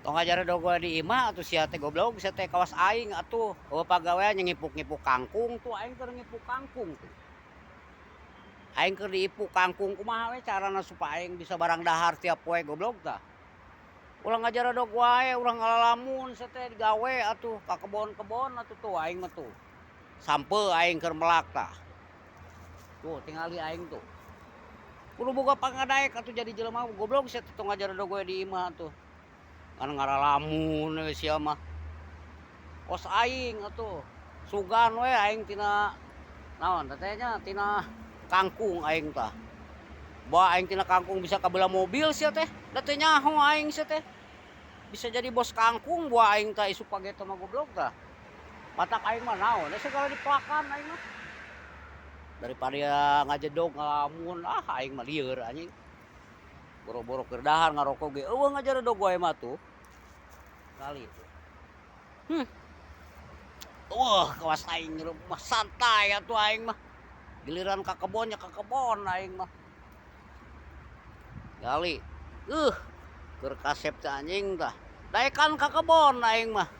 Tong ngajar dogo di imah atuh sia teh goblok sia teh kawas aing atuh. Oh pagawean ngipuk-ngipuk kangkung tuh aing keur ngipuk kangkung tuh. Aing keur diipuk kangkung kumaha we carana supaya aing bisa barang dahar tiap poe goblok tah. Ulah ngajarodog wae urang ngalalamun sia teh digawe atuh ka kebon-kebon atuh tuh aing mah tuh. Sampe aing keur melak tah. Tuh tingali aing tuh. Kudu boga pangadaek atuh jadi jelema goblok sia teh tong ngajarodog we di imah tuh. Kan ngalalamun we sia mah. Kos aing atuh. Sugan we aing tina naon teh nya tina kangkung aing tah. Bawa aing tina kangkung bisa kabelah mobil sia teh. Da teh nyaho aing sia teh. Bisa jadi bos kangkung bawa aing tah isu pageto mah goblok tah. Matak aing mah naon, segala diplakan aing mah. Daripada ngajedog ngalamun, aing mah lieur anjing. Boro-boro keur dahar ngarokok ge eueuh ngajaredog wae mah tuh. Kali itu. Wah, kawas aing mah santai atuh aing mah. Giliran ka kebon nya ka kebon aing mah. Gali. Keur kasep teh anjing tah. Daekan ka kebon aing mah.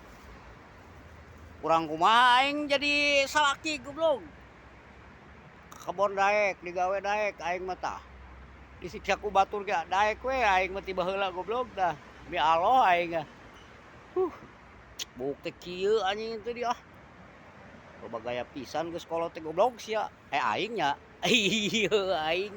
Kurang kumaha aing jadi salaki goblok. Ka kebon daek, digawe daek aing mah tah. Disiksa ku batur ge daek we aing mah tiba heula goblok tah. Demi Allah aing ah. Buk teh kieu anjing teh dia. Loba gaya pisan geus kolot teh goblok sia. Aing nya. Ieu aing.